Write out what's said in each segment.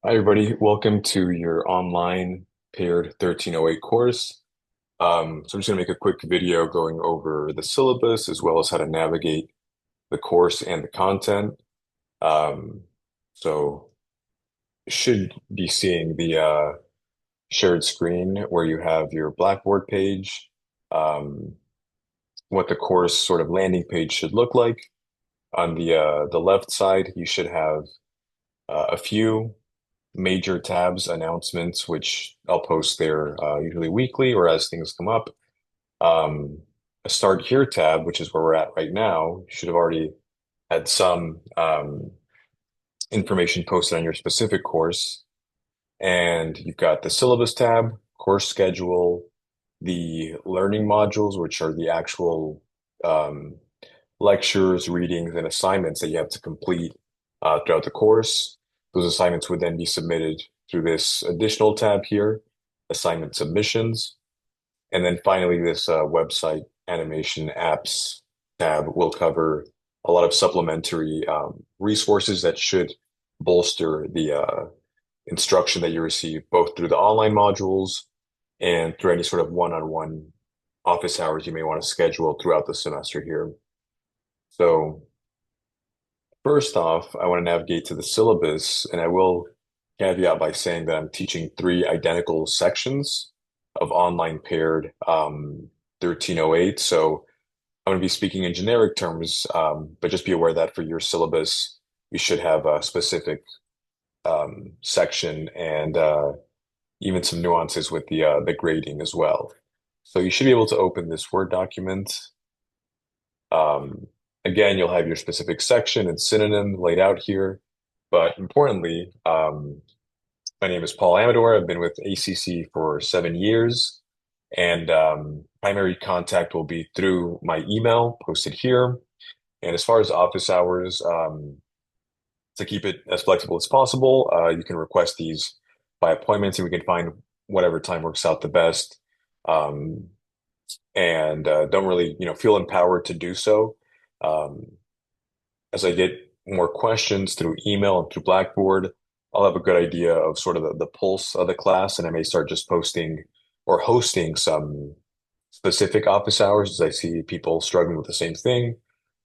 Hi, everybody. Welcome to your online Paired 1308 course. So I'm just going to make a quick video going over the syllabus as well as how to navigate the course and the content. Um, so you should be seeing the shared screen where you have your Blackboard page, um, what the course sort of landing page should look like. On the left side, you should have a few major tabs announcements, which I'll post there usually weekly or as things come up. Um, a Start Here tab, which is where we're at right now, you should have already had some information posted on your specific course. And you've got the syllabus tab, course schedule, the learning modules, which are the actual um, lectures, readings, and assignments that you have to complete throughout the course. Those assignments would then be submitted through this additional tab here, assignment submissions. And then finally, this website animation apps tab will cover a lot of supplementary resources that should bolster the instruction that you receive both through the online modules and through any sort of one-on-one office hours you may want to schedule throughout the semester here. So first off, I want to navigate to the syllabus, and I will caveat by saying that I'm teaching three identical sections of online paired 1308. So I'm going to be speaking in generic terms, but just be aware that for your syllabus, you should have a specific section and even some nuances with the grading as well. So you should be able to open this Word document. Um, Again, you'll have your specific section and synonym laid out here. But importantly, my name is Paul Amador. I've been with ACC for 7 years, and primary contact will be through my email posted here. And as far as office hours, to keep it as flexible as possible, you can request these by appointments, and we can find whatever time works out the best. Um, and don't really, feel empowered to do so. Um, as I get more questions through email and through Blackboard, I'll have a good idea of sort of the pulse of the class, and I may start just posting or hosting some specific office hours as I see people struggling with the same thing,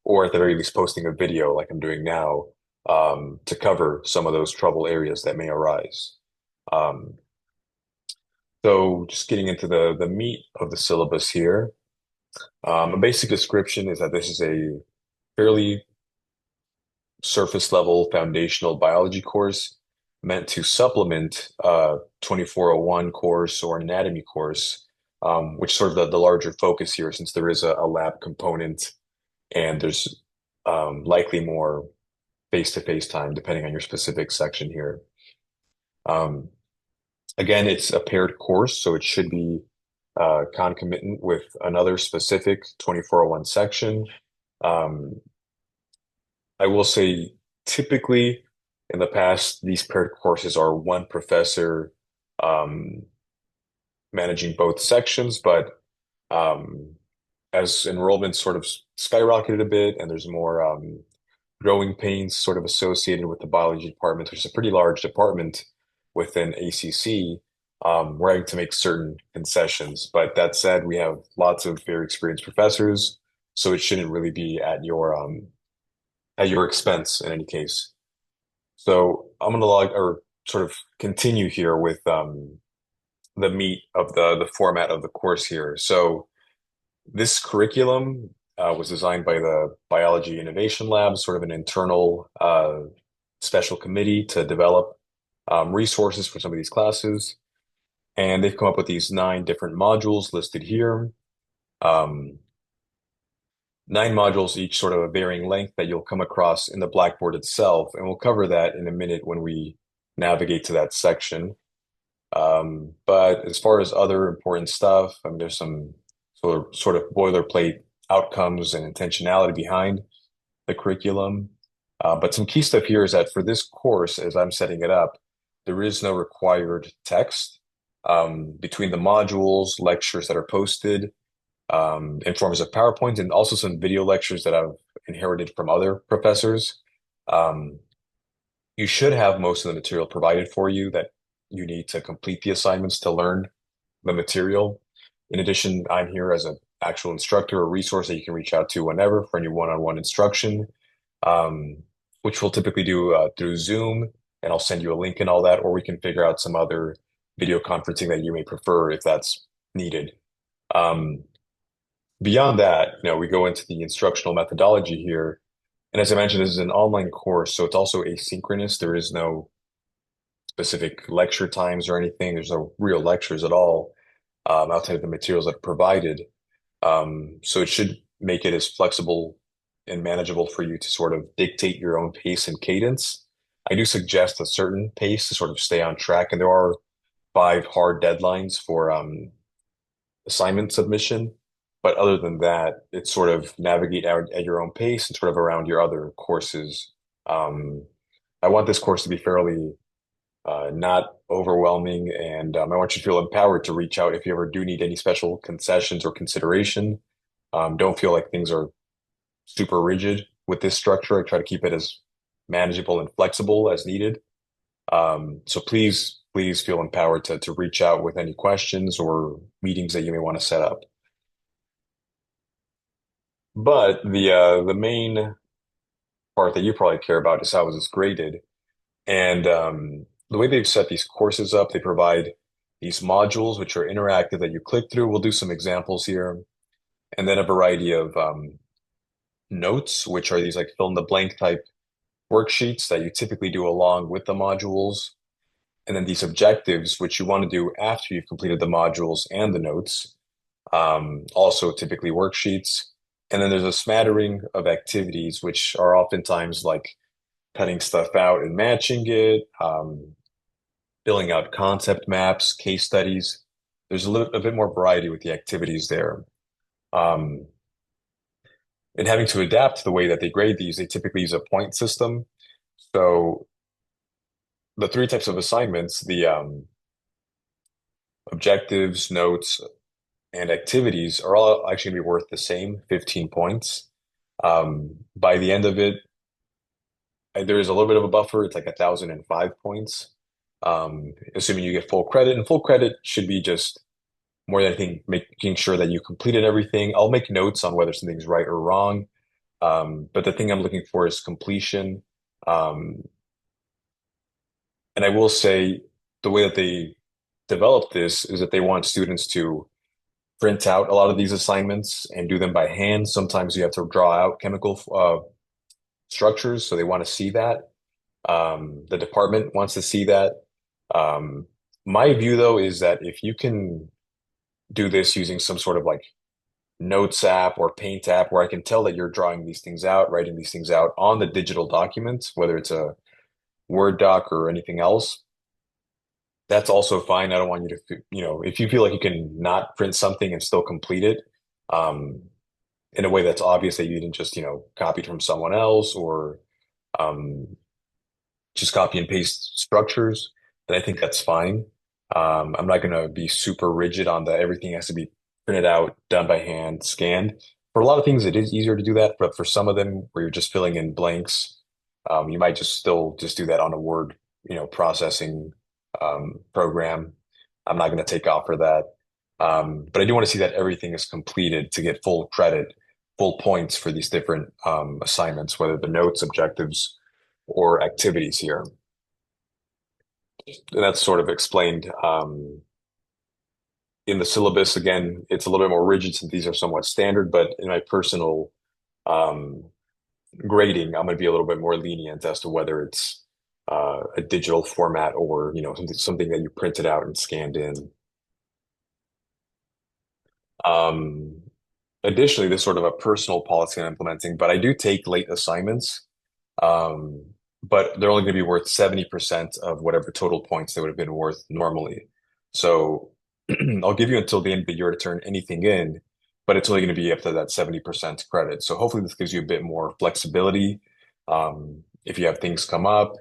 or at the very least posting a video like I'm doing now to cover some of those trouble areas that may arise. Um, so just getting into the meat of the syllabus here, a basic description is that this is a fairly surface level foundational biology course meant to supplement a 2401 course or an anatomy course, which is sort of the larger focus here since there is a lab component and there's likely more face-to-face time depending on your specific section here. Um, Again, it's a paired course, so it should be concomitant with another specific 2401 section. Um, I will say typically in the past, these paired courses are one professor um, managing both sections, but um, as enrollment sort of skyrocketed a bit and there's more growing pains sort of associated with the biology department, which is a pretty large department within ACC, we're having to make certain concessions. But that said, we have lots of very experienced professors, so it shouldn't really be at your expense in any case. So I'm going to log or sort of continue here with the meat of the format of the course here. So this curriculum was designed by the Biology Innovation Lab, sort of an internal special committee to develop resources for some of these classes. And they've come up with these 9 different modules listed here. Um, 9 modules, each sort of a varying length that you'll come across in the Blackboard itself. And we'll cover that in a minute when we navigate to that section. But as far as other important stuff, I mean, there's some sort of boilerplate outcomes and intentionality behind the curriculum. But some key stuff here is that for this course, as I'm setting it up, there is no required text between the modules, lectures that are posted in forms of PowerPoint, and also some video lectures that I've inherited from other professors. Um, You should have most of the material provided for you that you need to complete the assignments to learn the material. In addition, I'm here as an actual instructor or resource that you can reach out to whenever for any one-on-one instruction, um, which we'll typically do through Zoom, and I'll send you a link and all that, or we can figure out some other video conferencing that you may prefer if that's needed. Um, Beyond that, we go into the instructional methodology here. And as I mentioned, this is an online course, so it's also asynchronous. There is no specific lecture times or anything. There's no real lectures at all outside of the materials that are provided. So it should make it as flexible and manageable for you to sort of dictate your own pace and cadence. I do suggest a certain pace to sort of stay on track, and there are 5 hard deadlines for assignment submission. But other than that, it's sort of navigate out at your own pace and sort of around your other courses. Um, I want this course to be fairly not overwhelming, and I want you to feel empowered to reach out if you ever do need any special concessions or consideration. Don't feel like things are super rigid with this structure. I try to keep it as manageable and flexible as needed. So please feel empowered to reach out with any questions or meetings that you may want to set up. But the main part that you probably care about is how it's graded. And the way they've set these courses up, they provide these modules which are interactive that you click through. We'll do some examples here, and then a variety of notes, which are these like fill in the blank type worksheets that you typically do along with the modules. And then these objectives, which you want to do after you've completed the modules and the notes, also typically worksheets. And then there's a smattering of activities, which are oftentimes like cutting stuff out and matching it, filling out concept maps, case studies. There's a bit more variety with the activities there. Um, and having to adapt to the way that they grade these, they typically use a point system. So the 3 types of assignments, the objectives, notes, and activities are all actually going to be worth the same 15 points. By the end of it, there is a little bit of a buffer. It's like 1,005 points, assuming you get full credit. And full credit should be just more than anything, making sure that you completed everything. I'll make notes on whether something's right or wrong. But the thing I'm looking for is completion. Um, and I will say the way that they develop this is that they want students to print out a lot of these assignments and do them by hand. Sometimes you have to draw out chemical structures, so they want to see that. The department wants to see that. Um, my view, though, is that if you can do this using some sort of like Notes app or Paint app where I can tell that you're drawing these things out, writing these things out on the digital document, whether it's a Word doc or anything else, that's also fine. I don't want you to, if you feel like you can not print something and still complete it, um, in a way that's obvious that you didn't just, copy it from someone else or um, just copy and paste structures, then I think that's fine. I'm not going to be super rigid on the everything has to be printed out, done by hand, scanned. For a lot of things, it is easier to do that, but for some of them where you're just filling in blanks, you might just still just do that on a Word, processing program. I'm not going to take off for that. But I do want to see that everything is completed to get full credit, full points for these different assignments, whether the notes, objectives, or activities here. And that's sort of explained in the syllabus. Again, it's a little bit more rigid since these are somewhat standard, but in my personal um, grading, I'm going to be a little bit more lenient as to whether it's a digital format or, something that you printed out and scanned in. Um, Additionally, this sort of a personal policy I'm implementing, but I do take late assignments. Um, but they're only going to be worth 70% of whatever total points they would have been worth normally. So I'll give you until the end of the year to turn anything in, but it's only going to be up to that 70% credit. So hopefully this gives you a bit more flexibility. If you have things come up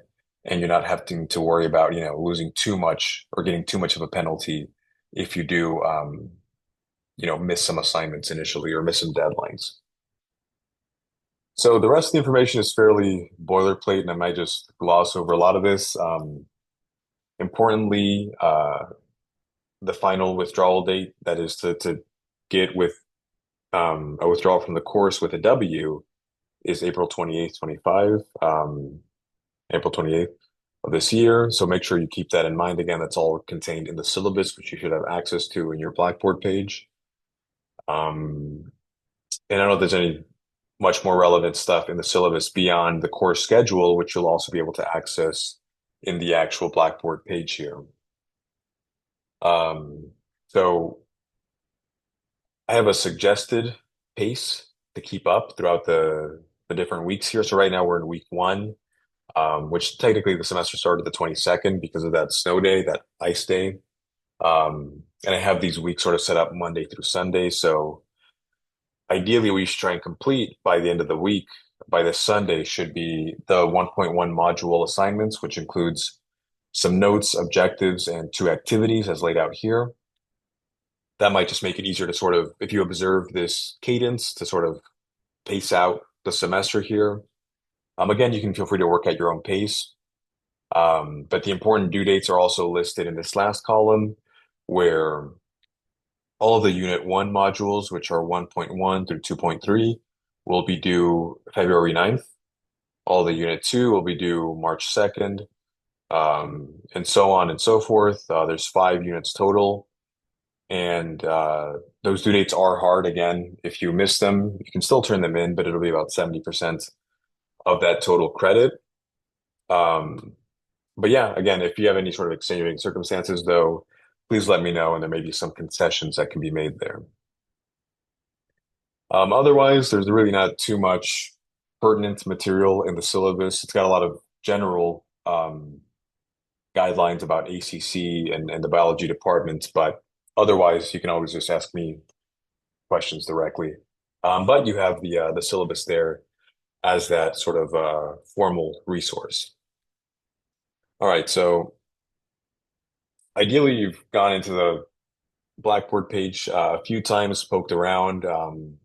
and you're not having to worry about, losing too much or getting too much of a penalty if you do, miss some assignments initially or miss some deadlines. So the rest of the information is fairly boilerplate, and I might just gloss over a lot of this. Importantly, the final withdrawal date, that is to get with a withdrawal from the course with a W, is April 28th, 25, April 28th of this year. So make sure you keep that in mind. Again, that's all contained in the syllabus, which you should have access to in your Blackboard page. Um, and I don't know if there's any much more relevant stuff in the syllabus beyond the course schedule, which you'll also be able to access in the actual Blackboard page here. So I have a suggested pace to keep up throughout the different weeks here. So right now we're in week one, which technically the semester started the 22nd because of that snow day, that ice day. And I have these weeks sort of set up Monday through Sunday. So ideally, we should try and complete by the end of the week. By this Sunday should be the 1.1 module assignments, which includes some notes, objectives, and two activities as laid out here. That might just make it easier to sort of, if you observe this cadence, to sort of pace out the semester here. Again, you can feel free to work at your own pace. But the important due dates are also listed in this last column, where all of the Unit 1 modules, which are 1.1 through 2.3, will be due February 9th. All the Unit 2 will be due March 2nd, and so on and so forth. There's 5 units total. And those due dates are hard. Again, if you miss them, you can still turn them in, but it'll be about 70% of that total credit. Um, but yeah, again, if you have any sort of extenuating circumstances, though, please let me know, and there may be some concessions that can be made there. Otherwise, there's really not too much pertinent material in the syllabus. It's got a lot of general guidelines about ACC and the biology departments, but otherwise, you can always just ask me questions directly. But you have the syllabus there as that sort of formal resource. All right, so ideally, you've gone into the Blackboard page a few times, poked around,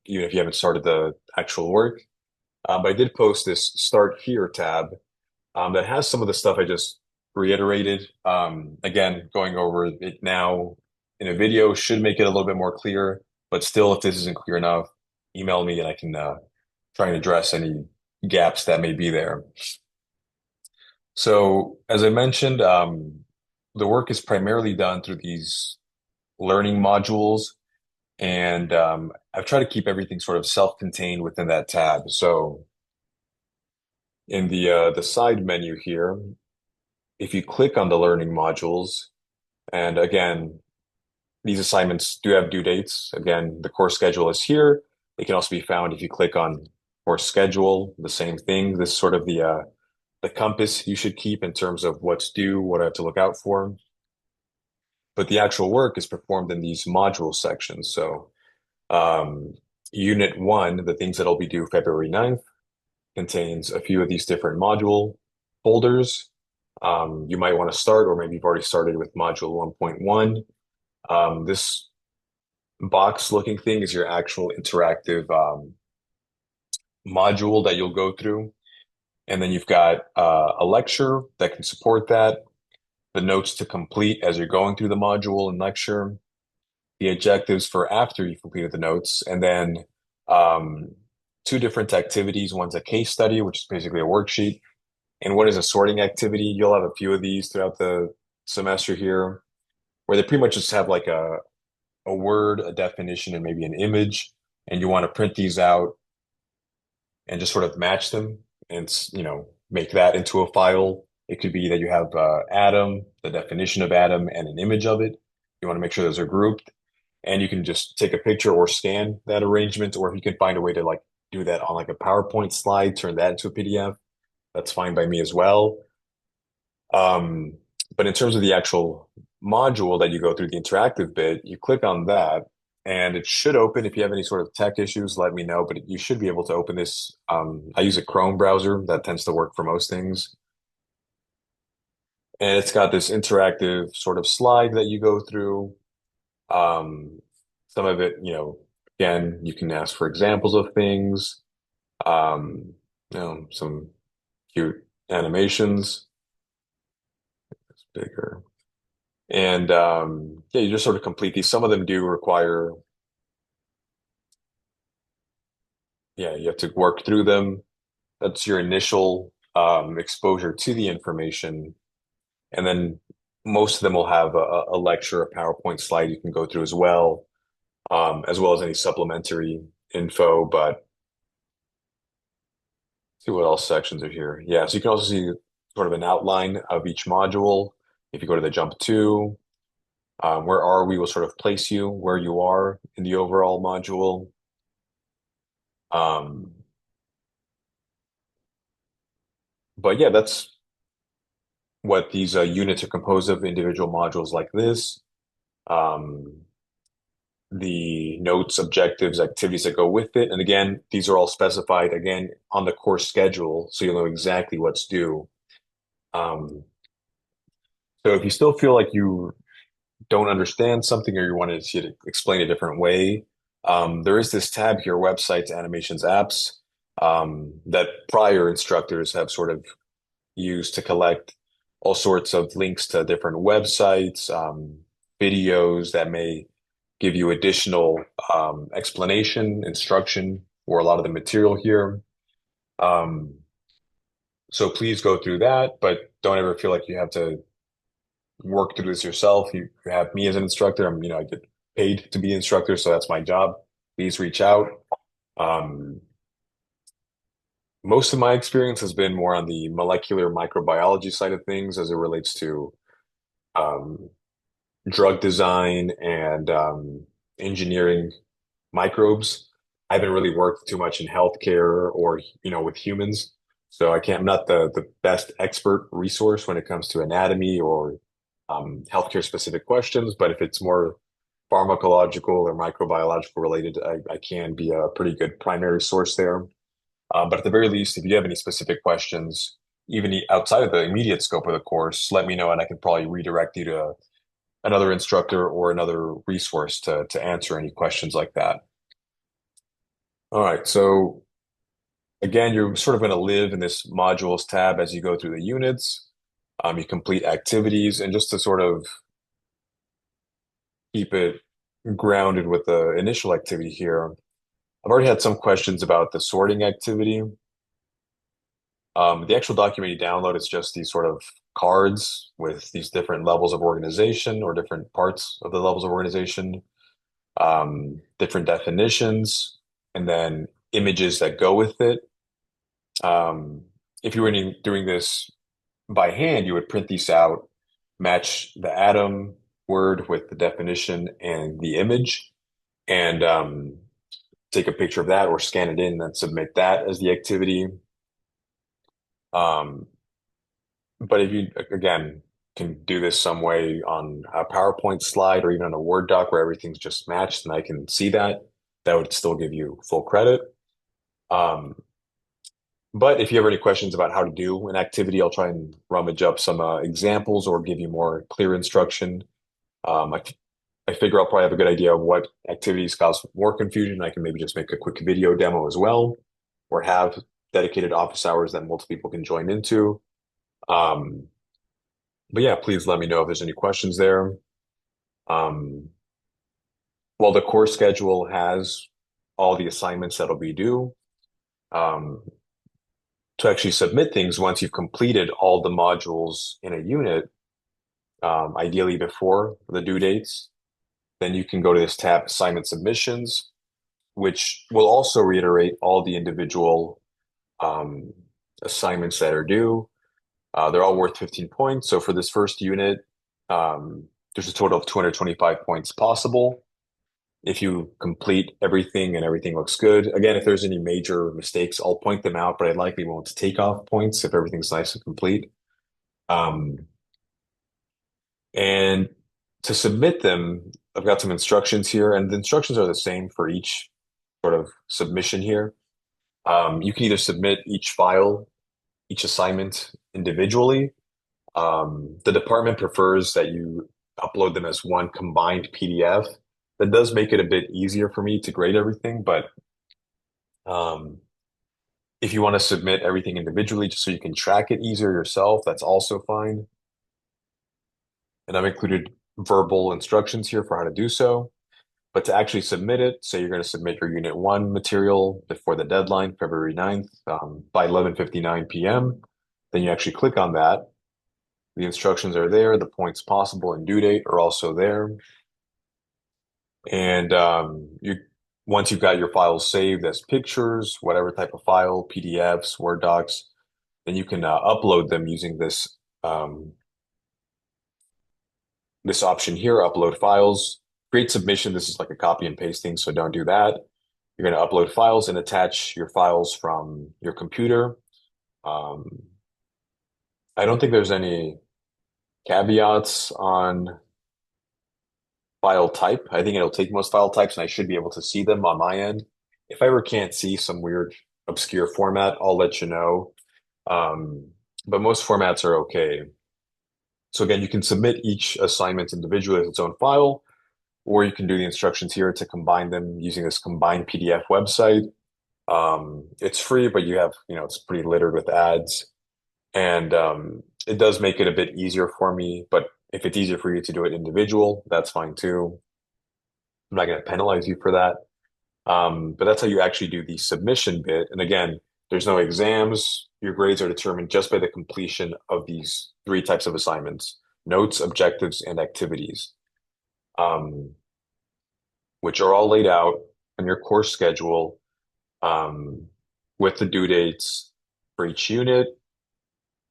even if you haven't started the actual work. But I did post this Start Here tab that has some of the stuff I just reiterated. Again, going over it now in a video should make it a little bit more clear, but still, if this isn't clear enough, email me and I can try and address any gaps that may be there. So, as I mentioned, the work is primarily done through these learning modules, and I've tried to keep everything sort of self-contained within that tab. So, in the side menu here, if you click on the learning modules, and again, these assignments do have due dates. Again, the course schedule is here. It can also be found if you click on course schedule, the same thing. This is sort of the compass you should keep in terms of what's due, what I have to look out for. But the actual work is performed in these module sections. So um, Unit 1, the things that'll be due February 9th, contains a few of these different module folders. You might want to start, or maybe you've already started with module 1.1. This box looking thing is your actual interactive module that you'll go through. And then you've got a lecture that can support that, the notes to complete as you're going through the module and lecture, the objectives for after you've completed the notes, and then um, two different activities. One's a case study, which is basically a worksheet, and one is a sorting activity. You'll have a few of these throughout the semester here, where they pretty much just have like a word, a definition, and maybe an image, and you want to print these out and just sort of match them and make that into a file. It could be that you have atom, the definition of atom, and an image of it. You want to make sure those are grouped, and you can just take a picture or scan that arrangement, or if you can find a way to like do that on like a PowerPoint slide, turn that into a PDF, that's fine by me as well. Um, but in terms of the actual module that you go through, the interactive bit, you click on that and it should open. If you have any sort of tech issues, let me know, but you should be able to open this. I use a Chrome browser that tends to work for most things. And it's got this interactive sort of slide that you go through. Some of it, again, you can ask for examples of things. Um, some cute animations. It's bigger. And yeah, you just sort of complete these. Some of them do require, yeah, you have to work through them. That's your initial exposure to the information. And then most of them will have a lecture, a PowerPoint slide you can go through as well as any supplementary info. But see what else sections are here. Yeah, so you can also see sort of an outline of each module. If you go to the jump to, where are we will sort of place you where you are in the overall module. Um, but yeah, that's what these units are composed of, individual modules like this. Um, the notes, objectives, activities that go with it. And again, these are all specified again on the course schedule, so you'll know exactly what's due. Um, so if you still feel like you don't understand something or you want to see it explained a different way, there is this tab here, websites, animations, apps, that prior instructors have sort of used to collect all sorts of links to different websites, videos that may give you additional explanation, instruction for a lot of the material here. Um, so please go through that, but don't ever feel like you have to work through this yourself. You have me as an instructor. I get paid to be an instructor, so that's my job. Please reach out. Um, most of my experience has been more on the molecular microbiology side of things as it relates to um, drug design and engineering microbes. I haven't really worked too much in healthcare or, with humans. So I'm not the best expert resource when it comes to anatomy or healthcare specific questions, but if it's more pharmacological or microbiological related, I can be a pretty good primary source there. But at the very least, if you have any specific questions, even outside of the immediate scope of the course, let me know and I can probably redirect you to another instructor or another resource to answer any questions like that. All right, so again, you're sort of going to live in this modules tab as you go through the units. You complete activities, and just to sort of keep it grounded with the initial activity here, I've already had some questions about the sorting activity. The actual document you download is just these sort of cards with these different levels of organization or different parts of the levels of organization, different definitions, and then images that go with it. Um, if you were doing this by hand, you would print these out, match the atom word with the definition and the image, and take a picture of that or scan it in and then submit that as the activity. Um, but if you, again, can do this some way on a PowerPoint slide or even on a Word doc where everything's just matched and I can see that, that would still give you full credit. Um, But if you have any questions about how to do an activity, I'll try and rummage up some examples or give you more clear instruction. I figure I'll probably have a good idea of what activities cause more confusion. I can maybe just make a quick video demo as well, or have dedicated office hours that multiple people can join into. Um, but yeah, please let me know if there's any questions there. Um, well, the course schedule has all the assignments that'll be due. Um, to actually submit things once you've completed all the modules in a unit, ideally before the due dates, then you can go to this tab, assignment submissions, which will also reiterate all the individual um, assignments that are due. They're all worth 15 points. So for this first unit, there's a total of 225 points possible. If you complete everything and everything looks good, again, if there's any major mistakes, I'll point them out, but I likely won't take off points if everything's nice and complete. Um, and to submit them, I've got some instructions here, and the instructions are the same for each sort of submission here. You can either submit each file, each assignment individually. The department prefers that you upload them as one combined PDF. That does make it a bit easier for me to grade everything, but um, If you want to submit everything individually just so you can track it easier yourself, that's also fine. And I've included verbal instructions here for how to do so. But to actually submit it, say you're going to submit your Unit 1 material before the deadline, February 9th, by 11:59 p.m., then you actually click on that. The instructions are there. The points possible and due date are also there. And once you've got your files saved as pictures, whatever type of file, PDFs, Word docs, then you can upload them using um, this option here, upload files. Create submission. This is like a copy and pasting, so don't do that. You're going to upload files and attach your files from your computer. Um, I don't think there's any caveats on file type. I think it'll take most file types, and I should be able to see them on my end. If I ever can't see some weird, obscure format, I'll let you know. But most formats are okay. So again, you can submit each assignment individually as its own file, or you can do the instructions here to combine them using this combined PDF website. It's free, but it's pretty littered with ads. And it does make it a bit easier for me, but if it's easier for you to do it individual, that's fine too. I'm not going to penalize you for that. But that's how you actually do the submission bit. And again, there's no exams. Your grades are determined just by the completion of these three types of assignments: notes, objectives, and activities, um, which are all laid out on your course schedule um, with the due dates for each unit.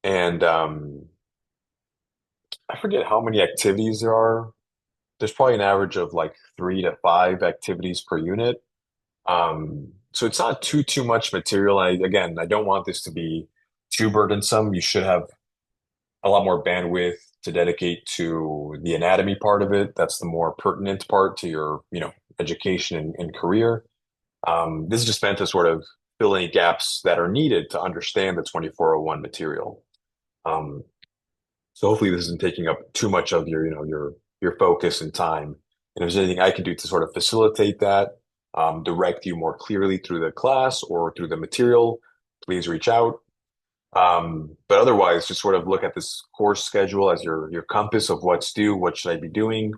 And I forget how many activities there are. There's probably an average of like 3 to 5 activities per unit. So it's not too much material. I don't want this to be too burdensome. You should have a lot more bandwidth to dedicate to the anatomy part of it. That's the more pertinent part to your, education and career. This is just meant to sort of fill any gaps that are needed to understand the 2401 material. Um, so hopefully this isn't taking up too much of your focus and time. And if there's anything I can do to sort of facilitate that, direct you more clearly through the class or through the material, please reach out. But otherwise, just sort of look at this course schedule as your compass of what's due, what should I be doing.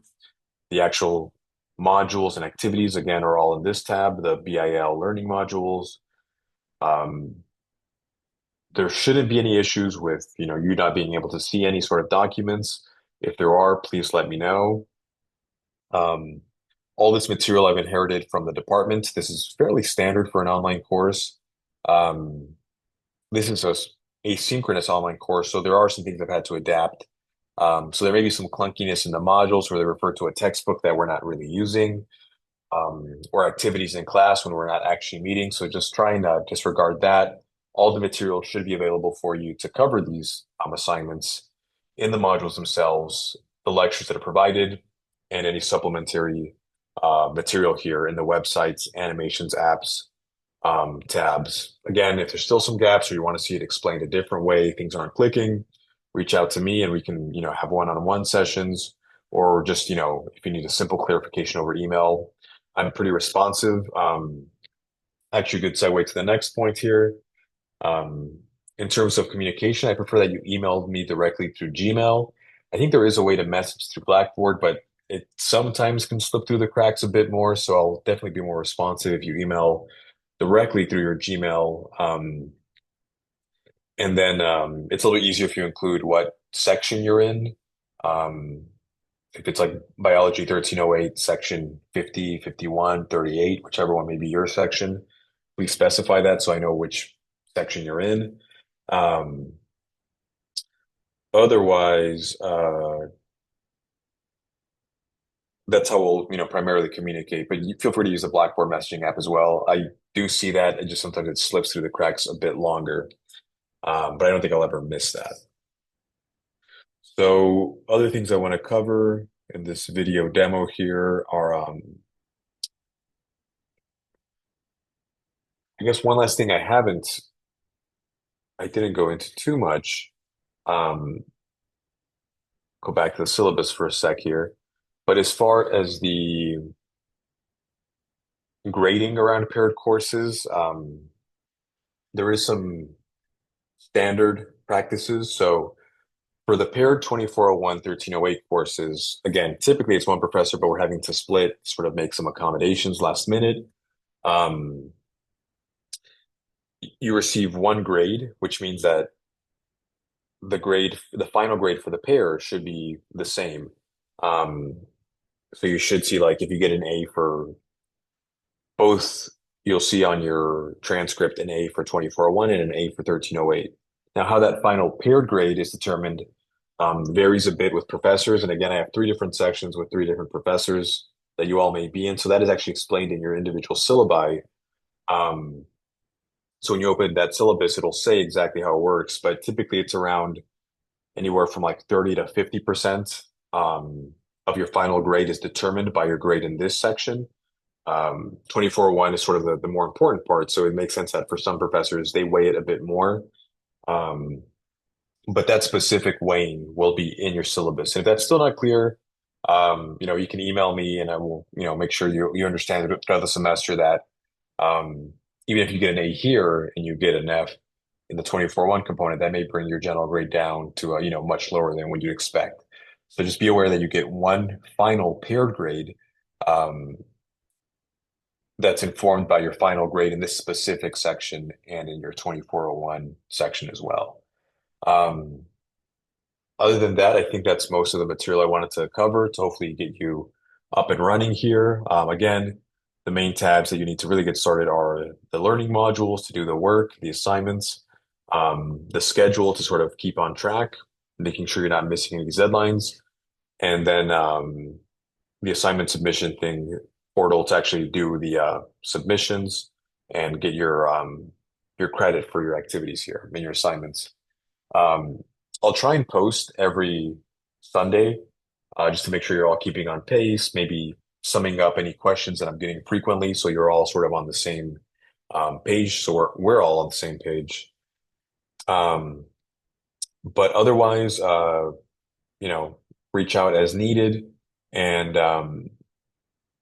The actual modules and activities, again, are all in this tab, the BIL learning modules. Um, there shouldn't be any issues with, you not being able to see any sort of documents. If there are, please let me know. Um, all this material I've inherited from the department. This is fairly standard for an online course. Um, this is a asynchronous online course, so there are some things I've had to adapt. So there may be some clunkiness in the modules where they refer to a textbook that we're not really using, or activities in class when we're not actually meeting. So just trying to disregard that. All the material should be available for you to cover these assignments in the modules themselves, the lectures that are provided, and any supplementary material here in the websites, animations, apps, tabs. Again, if there's still some gaps or you want to see it explained a different way, things aren't clicking, reach out to me and we can, have one-on-one sessions, or just, if you need a simple clarification over email, I'm pretty responsive. Actually, a good segue to the next point here. Um, in terms of communication, I prefer that you email me directly through Gmail. I think there is a way to message through Blackboard, but it sometimes can slip through the cracks a bit more. So I'll definitely be more responsive if you email directly through your Gmail. And then it's a little easier if you include what section you're in. Um, if it's like Biology 1308, section 50, 51, 38, whichever one may be your section, please specify that so I know which section you're in. Um, otherwise, that's how we'll, primarily communicate. But you feel free to use the Blackboard messaging app as well. I do see that. It just sometimes it slips through the cracks a bit longer. But I don't think I'll ever miss that. So other things I want to cover in this video demo here are, I guess one last thing I didn't go into too much. Um, go back to the syllabus for a sec here. But as far as the grading around paired courses, there is some standard practices. So for the paired 2401-1308 courses, again, typically it's one professor, but we're having to split, sort of make some accommodations last minute. Um, you receive one grade, which means that the final grade for the pair should be the same. Um, so you should see like if you get an A for both, you'll see on your transcript an A for 2401 and an A for 1308. Now, how that final paired grade is determined varies a bit with professors. And again, I have three different sections with three different professors that you all may be in. So that is actually explained in your individual syllabi. Um, so when you open that syllabus, it'll say exactly how it works, but typically it's around anywhere from like 30 to 50% of your final grade is determined by your grade in this section. 2401 is sort of the more important part. So it makes sense that for some professors, they weigh it a bit more. Um, but that specific weighing will be in your syllabus. And if that's still not clear, you can email me and I will, make sure you understand throughout the semester that um, even if you get an A here and you get an F in the 24-1 component, that may bring your general grade down to much lower than what you'd expect. So just be aware that you get one final paired grade um, that's informed by your final grade in this specific section and in your 2401 section as well. Um, Other than that, I think that's most of the material I wanted to cover to hopefully get you up and running here. Again, the main tabs that you need to really get started are the learning modules to do the work, the assignments, the schedule to sort of keep on track, making sure you're not missing any deadlines, and then the assignment submission thing portal to actually do the submissions and get your credit for your activities here and your assignments. Um, I'll try and post every Sunday just to make sure you're all keeping on pace, maybe summing up any questions that I'm getting frequently so you're all sort of on the same page. So we're all on the same page. Um, but otherwise, you know, reach out as needed and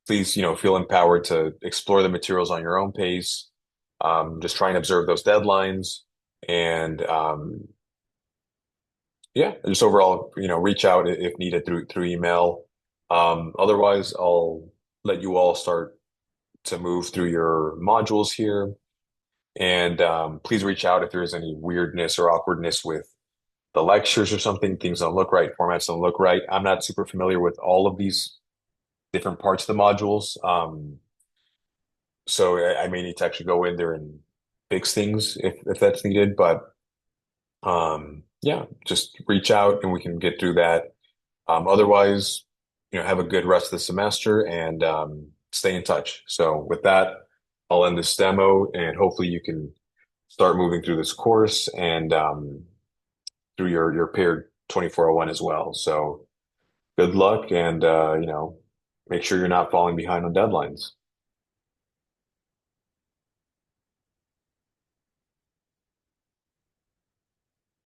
please, feel empowered to explore the materials on your own pace. Just try and observe those deadlines and yeah, just overall, reach out if needed through email. Otherwise, I'll let you all start to move through your modules here. And please reach out if there's any weirdness or awkwardness with the lectures or something. Things don't look right, formats don't look right. I'm not super familiar with all of these different parts of the modules. So I may need to actually go in there and fix things if that's needed. But yeah, just reach out and we can get through that. Otherwise, have a good rest of the semester and stay in touch. So with that, I'll end this demo and hopefully you can start moving through this course and through your paired 2401 as well. So good luck and make sure you're not falling behind on deadlines.